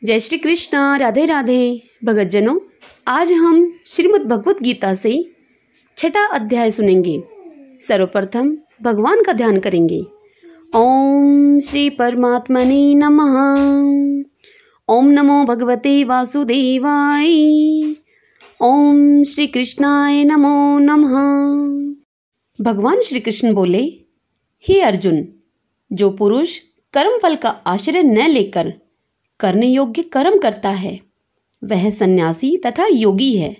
जय श्री कृष्ण। राधे राधे भगतजनों, आज हम श्रीमद् भगवत गीता से छठा अध्याय सुनेंगे। सर्वप्रथम भगवान का ध्यान करेंगे। ओम श्री परमात्मने नमः। ओम नमो भगवते वासुदेवाय। ओम श्री कृष्णाय नमो नमः। भगवान श्री कृष्ण बोले, हे अर्जुन, जो पुरुष कर्म फल का आश्रय न लेकर करने योग्य कर्म करता है वह सन्यासी तथा योगी है,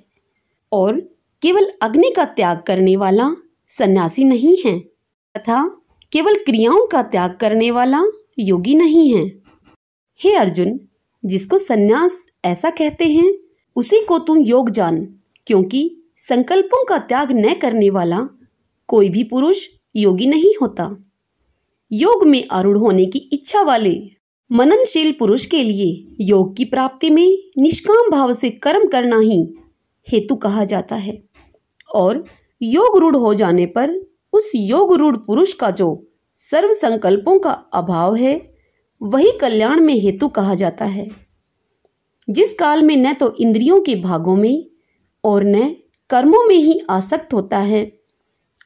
और केवल अग्नि का त्याग करने वाला सन्यासी नहीं है तथा केवल क्रियाओं का त्याग करने वाला योगी नहीं है। हे अर्जुन, जिसको सन्यास ऐसा कहते हैं उसी को तू योग जान, क्योंकि संकल्पों का त्याग न करने वाला कोई भी पुरुष योगी नहीं होता। योग में आरूढ़ होने की इच्छा वाले मननशील पुरुष के लिए योग की प्राप्ति में निष्काम भाव से कर्म करना ही हेतु कहा जाता है, और योग रूढ़ हो जाने पर उस योग रूढ़ पुरुष का जो सर्व संकल्पों का अभाव है वही कल्याण में हेतु कहा जाता है। जिस काल में न तो इंद्रियों के भागों में और न कर्मों में ही आसक्त होता है,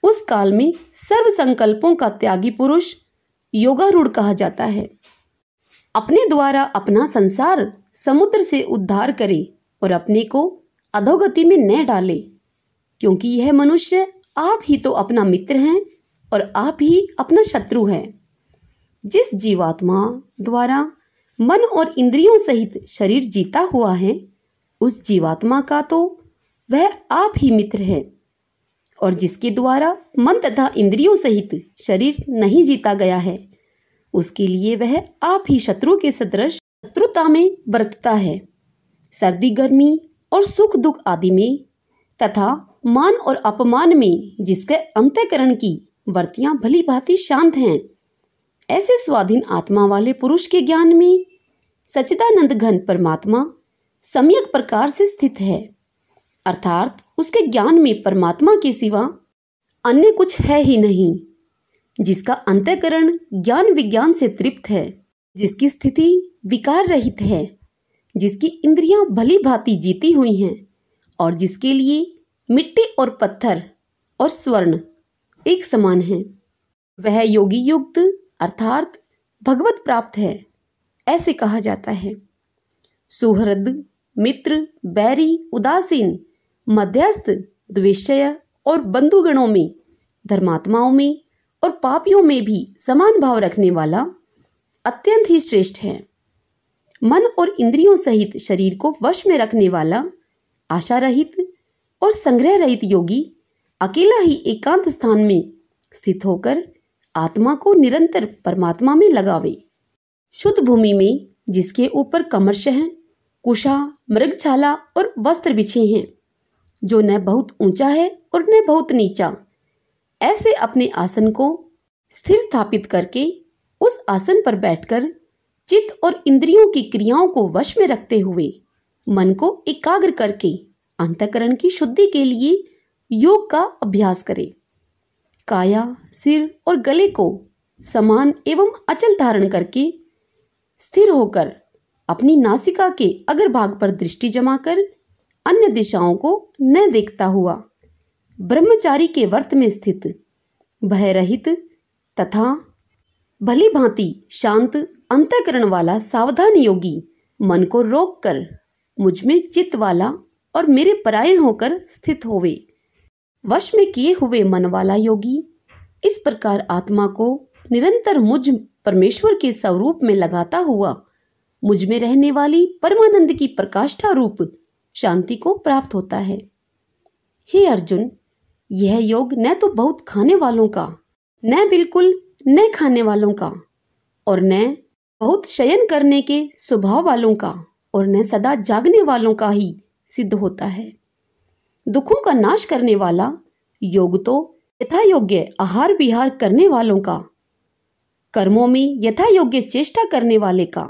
उस काल में सर्व संकल्पों का त्यागी पुरुष योगारूढ़ कहा जाता है। अपने द्वारा अपना संसार समुद्र से उद्धार करे और अपने को अधोगति में न डाले, क्योंकि यह मनुष्य आप ही तो अपना मित्र हैं और आप ही अपना शत्रु है। जिस जीवात्मा द्वारा मन और इंद्रियों सहित शरीर जीता हुआ है, उस जीवात्मा का तो वह आप ही मित्र है, और जिसके द्वारा मन तथा इंद्रियों सहित शरीर नहीं जीता गया है उसके लिए वह आप ही शत्रु के सदृश शत्रुता में बरतता है। सर्दी गर्मी और सुख दुख आदि में तथा मान और अपमान में जिसके अंतःकरण की वृत्तियां भली भांति शांत हैं, ऐसे स्वाधीन आत्मा वाले पुरुष के ज्ञान में सच्चिदानंद घन परमात्मा सम्यक प्रकार से स्थित है, अर्थात उसके ज्ञान में परमात्मा के सिवा अन्य कुछ है ही नहीं। जिसका अंतःकरण ज्ञान विज्ञान से तृप्त है, जिसकी स्थिति विकार रहित है, जिसकी इंद्रियां भली भांति जीती हुई हैं, और जिसके लिए मिट्टी और पत्थर और स्वर्ण एक समान हैं, वह योगी युक्त अर्थात भगवत प्राप्त है, ऐसे कहा जाता है। सुहृद, मित्र, बैरी, उदासीन, मध्यस्थ, द्वेषय और बंधुगणों में, धर्मात्माओं में और पापियों में भी समान भाव रखने वाला अत्यंत ही श्रेष्ठ है। मन और इंद्रियों सहित शरीर को वश में रखने वाला आशा रहित और संग्रह रहित योगी अकेला ही एकांत स्थान में स्थित होकर आत्मा को निरंतर परमात्मा में लगावे। शुद्ध भूमि में जिसके ऊपर कमर्श है, कुशा, मृगछाला और वस्त्र बिछे हैं, जो न बहुत ऊंचा है और न बहुत नीचा, ऐसे अपने आसन को स्थिर स्थापित करके उस आसन पर बैठकर चित्त और इंद्रियों की क्रियाओं को वश में रखते हुए मन को एकाग्र करके अंतःकरण की शुद्धि के लिए योग का अभ्यास करे। काया, सिर और गले को समान एवं अचल धारण करके स्थिर होकर अपनी नासिका के अग्रभाग पर दृष्टि जमाकर अन्य दिशाओं को न देखता हुआ ब्रह्मचारी के व्रत में स्थित भय रहित तथा भली भांति शांत अंतःकरण वाला सावधान योगी मन को रोककर मुझ में चित्त वाला और मेरे परायण होकर स्थित होवे। वश में किए हुए मन वाला योगी इस प्रकार आत्मा को निरंतर मुझ परमेश्वर के स्वरूप में लगाता हुआ मुझ में रहने वाली परमानंद की प्रकाष्ठा रूप शांति को प्राप्त होता है। हे अर्जुन, यह योग न तो बहुत खाने वालों का, न बिल्कुल न खाने वालों का, और न बहुत शयन करने के स्वभाव वालों का, और न सदा जागने वालों का ही सिद्ध होता है। दुखों का नाश करने वाला योग तो यथा योग्य आहार विहार करने वालों का, कर्मों में यथा योग्य चेष्टा करने वाले का,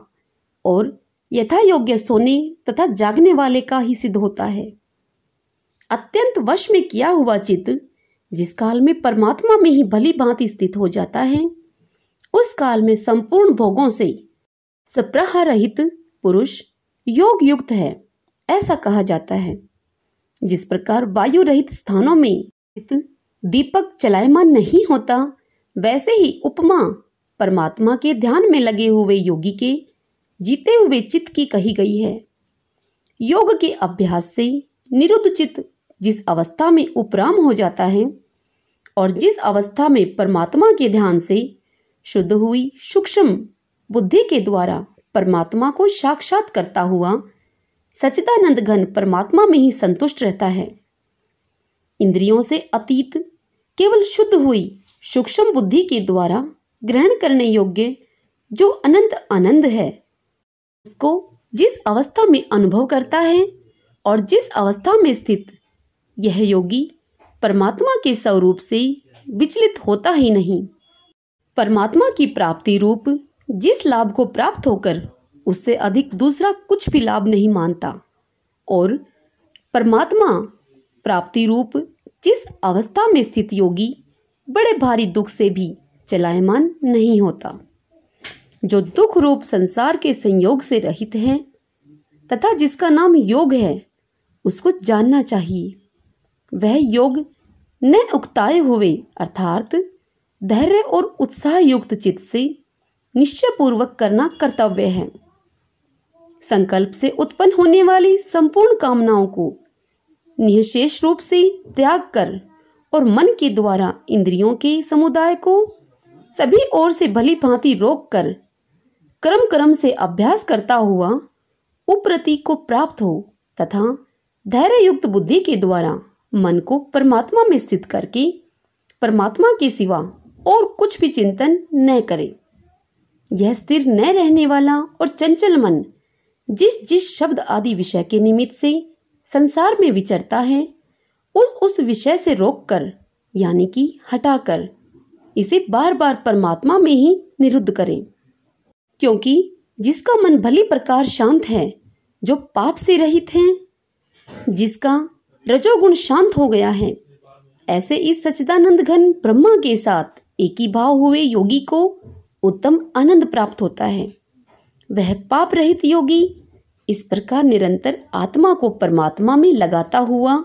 और यथा योग्य सोने तथा जागने वाले का ही सिद्ध होता है। अत्यंत वश में किया हुआ चित्त जिस काल में परमात्मा में ही भली भांति स्थित हो जाता है, उस काल में संपूर्ण भोगों से सप्राह रहित पुरुष योग युक्त है, ऐसा कहा जाता है। जिस प्रकार वायु रहित स्थानों में दीपक चलायमान नहीं होता, वैसे ही उपमा परमात्मा के ध्यान में लगे हुए योगी के जीते हुए चित्त की कही गई है। योग के अभ्यास से निरुद्ध चित्त जिस अवस्था में उपराम हो जाता है और जिस अवस्था में परमात्मा के ध्यान से शुद्ध हुई सूक्ष्म बुद्धि के द्वारा परमात्मा को साक्षात करता हुआ सच्चिदानंद घन परमात्मा में ही संतुष्ट रहता है, इंद्रियों से अतीत केवल शुद्ध हुई सूक्ष्म बुद्धि के द्वारा ग्रहण करने योग्य जो अनंत आनंद है, उसको जिस अवस्था में अनुभव करता है और जिस अवस्था में स्थित यह योगी परमात्मा के स्वरूप से विचलित होता ही नहीं, परमात्मा की प्राप्ति रूप जिस लाभ को प्राप्त होकर उससे अधिक दूसरा कुछ भी लाभ नहीं मानता और परमात्मा प्राप्ति रूप जिस अवस्था में स्थित योगी बड़े भारी दुख से भी चलायमान नहीं होता, जो दुख रूप संसार के संयोग से रहित है तथा जिसका नाम योग है, उसको जानना चाहिए। वह योग न उकताए हुए अर्थात धैर्य और उत्साह युक्त चित्त से निश्चय पूर्वक करना कर्तव्य है। संकल्प से उत्पन्न होने वाली संपूर्ण कामनाओं को निःशेष रूप से त्याग कर और मन के द्वारा इंद्रियों के समुदाय को सभी ओर से भली भांति रोक कर क्रम क्रम से अभ्यास करता हुआ उपरति को प्राप्त हो तथा धैर्य युक्त बुद्धि के द्वारा मन को परमात्मा में स्थित करके परमात्मा के सिवा और कुछ भी चिंतन न करे। यह स्थिर न रहने वाला और चंचल मन जिस जिस शब्द आदि विषय के निमित्त से संसार में विचरता है, उस विषय से रोककर यानी कि हटाकर इसे बार बार परमात्मा में ही निरुद्ध करें। क्योंकि जिसका मन भली प्रकार शांत है, जो पाप से रहित है, जिसका रजोगुण शांत हो गया है, ऐसे इस सच्चिदानंद घन ब्रह्मा के साथ एक ही भाव हुए योगी को उत्तम आनंद प्राप्त होता है। वह पाप रहित योगी इस प्रकार निरंतर आत्मा को परमात्मा में लगाता हुआ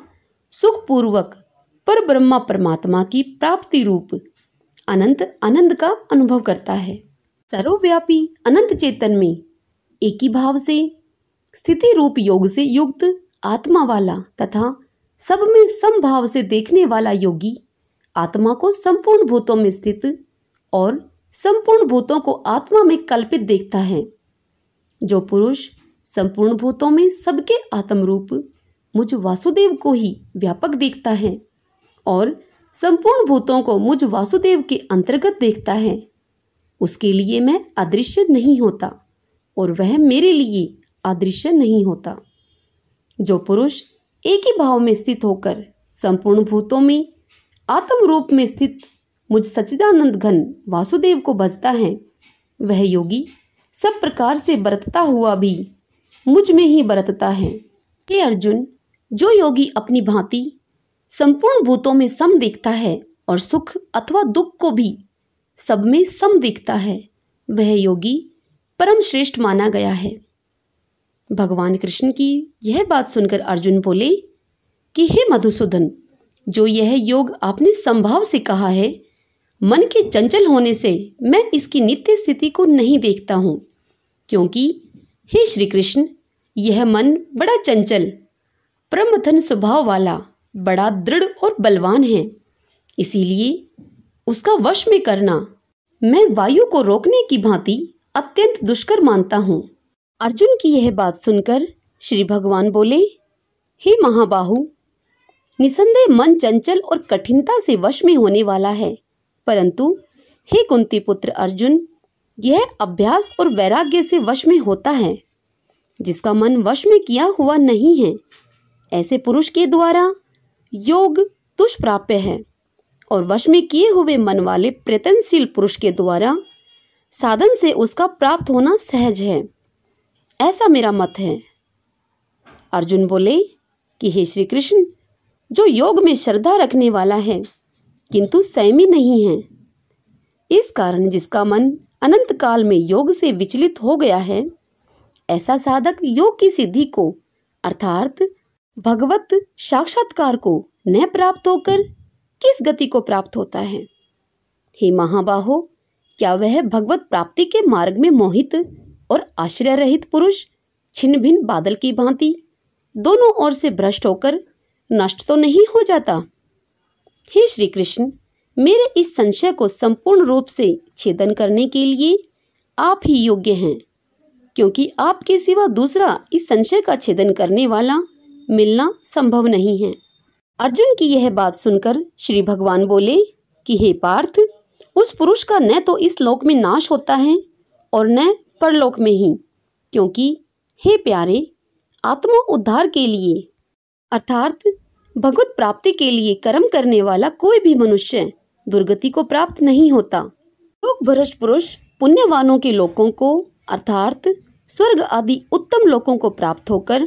सुखपूर्वक पर ब्रह्मा परमात्मा की प्राप्ति रूप अनंत आनंद का अनुभव करता है। सर्वव्यापी अनंत चेतन में एक ही भाव से स्थिति रूप योग से युक्त आत्मा वाला तथा सब में समभाव से देखने वाला योगी आत्मा को संपूर्ण भूतों में स्थित और संपूर्ण भूतों को आत्मा में कल्पित देखता है। जो पुरुष संपूर्ण भूतों में सबके आत्म रूप मुझ वासुदेव को ही व्यापक देखता है और संपूर्ण भूतों को मुझ वासुदेव के अंतर्गत देखता है, उसके लिए मैं अदृश्य नहीं होता और वह मेरे लिए अदृश्य नहीं होता। जो पुरुष एक ही भाव में स्थित होकर संपूर्ण भूतों में आत्म रूप में स्थित मुझ सच्चिदानंद घन वासुदेव को भजता है, वह योगी सब प्रकार से बरतता हुआ भी मुझ में ही बरतता है। हे अर्जुन, जो योगी अपनी भांति संपूर्ण भूतों में सम देखता है और सुख अथवा दुख को भी सब में सम देखता है, वह योगी परम श्रेष्ठ माना गया है। भगवान कृष्ण की यह बात सुनकर अर्जुन बोले कि हे मधुसूदन, जो यह योग आपने संभाव से कहा है, मन के चंचल होने से मैं इसकी नित्य स्थिति को नहीं देखता हूँ, क्योंकि हे श्री कृष्ण, यह मन बड़ा चंचल परमधन स्वभाव वाला बड़ा दृढ़ और बलवान है, इसीलिए उसका वश में करना मैं वायु को रोकने की भांति अत्यंत दुष्कर मानता हूँ। अर्जुन की यह बात सुनकर श्री भगवान बोले, हे महाबाहु, निसंदेह मन चंचल और कठिनता से वश में होने वाला है, परंतु हे कुंती पुत्र अर्जुन, यह अभ्यास और वैराग्य से वश में होता है। जिसका मन वश में किया हुआ नहीं है, ऐसे पुरुष के द्वारा योग दुष्प्राप्य है और वश में किए हुए मन वाले प्रयत्नशील पुरुष के द्वारा साधन से उसका प्राप्त होना सहज है, ऐसा मेरा मत है। अर्जुन बोले कि हे श्री कृष्ण, जो योग में श्रद्धा रखने वाला है किंतु संयमी नहीं है, इस कारण जिसका मन अनंत काल में योग से विचलित हो गया है, ऐसा साधक योग की सिद्धि को अर्थात भगवत साक्षात्कार को न प्राप्त होकर किस गति को प्राप्त होता है? हे महाबाहो, क्या वह भगवत प्राप्ति के मार्ग में मोहित और आश्रय रहित पुरुष छिन्न भिन्न बादल की भांति दोनों ओर से भ्रष्ट होकर नष्ट तो नहीं हो जाता? हे श्री कृष्ण, मेरे इस संशय को संपूर्ण रूप से छेदन करने के लिए आप ही योग्य हैं, क्योंकि आपके सिवा दूसरा इस संशय का छेदन करने वाला मिलना संभव नहीं है। अर्जुन की यह बात सुनकर श्री भगवान बोले कि हे पार्थ, उस पुरुष का न तो इस लोक में नाश होता है और न परलोक में ही, क्योंकि हे प्यारे, आत्मा उद्धार के लिए अर्थात भगवत प्राप्ति के लिए कर्म करने वाला कोई भी मनुष्य दुर्गति को प्राप्त नहीं होता। योग भ्रष्ट पुरुष पुण्यवानों के लोकों को अर्थात स्वर्ग आदि उत्तम लोकों को प्राप्त होकर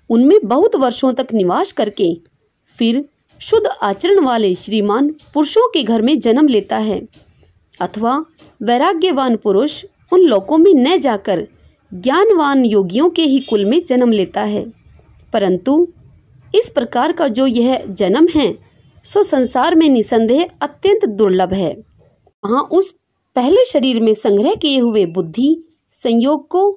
उनमें बहुत वर्षों तक निवास करके फिर शुद्ध आचरण वाले श्रीमान पुरुषों के घर में जन्म लेता है, अथवा वैराग्यवान पुरुष उन लोकों में न जाकर ज्ञानवान योगियों के ही कुल में जन्म लेता है। परंतु इस प्रकार का जो यह जन्म है सो संसार में निसंदेह अत्यंत दुर्लभ है। वहाँ उस पहले शरीर में संग्रह किए हुए बुद्धि संयोग को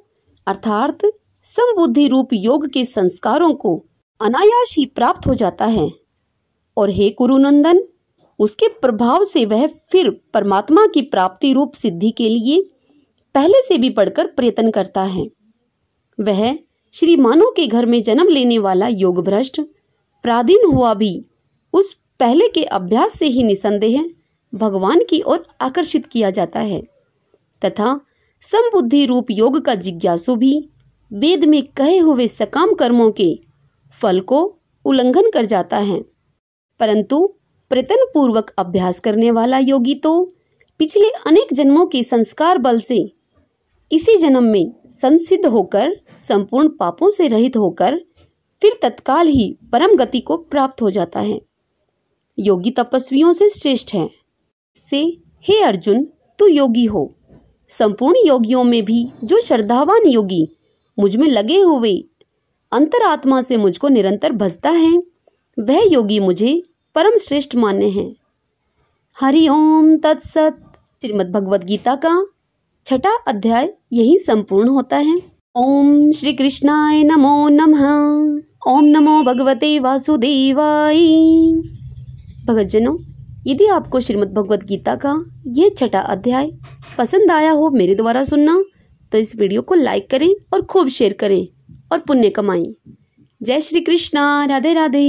अर्थात समबुद्धि रूप योग के संस्कारों को अनायास ही प्राप्त हो जाता है, और हे कुरुनंदन, उसके प्रभाव से वह फिर परमात्मा की प्राप्ति रूप सिद्धि के लिए पहले से भी बढ़कर प्रयत्न करता है। वह श्रीमानों के घर में जन्म लेने वाला योग भ्रष्ट पराधीन हुआ भी उस पहले के अभ्यास से ही निसंदेह भगवान की ओर आकर्षित किया जाता है, तथा समबुद्धि रूप योग का जिज्ञासु भी वेद में कहे हुए सकाम कर्मों के फल को उल्लंघन कर जाता है। परंतु प्रयत्न पूर्वक अभ्यास करने वाला योगी तो पिछले अनेक जन्मों के संस्कार बल से इसी जन्म में संसिद्ध होकर संपूर्ण पापों से रहित होकर फिर तत्काल ही परम गति को प्राप्त हो जाता है। योगी तपस्वियों से श्रेष्ठ है। से हे अर्जुन, तू योगी हो। संपूर्ण योगियों में भी जो श्रद्धावान योगी मुझ में लगे हुए अंतरात्मा से मुझको निरंतर भजता है, वह योगी मुझे परम श्रेष्ठ मान्य है। हरि ओम तत्सत। श्रीमद् भगवद गीता का 6वां अध्याय यही संपूर्ण होता है। ओम श्री कृष्णाय नमो नमः। ओम नमो भगवते वासुदेवाय। भगतजनों, यदि आपको श्रीमद् भगवद गीता का यह 6वां अध्याय पसंद आया हो मेरे द्वारा सुनना, तो इस वीडियो को लाइक करें और खूब शेयर करें और पुण्य कमाएं। जय श्री कृष्णा। राधे राधे।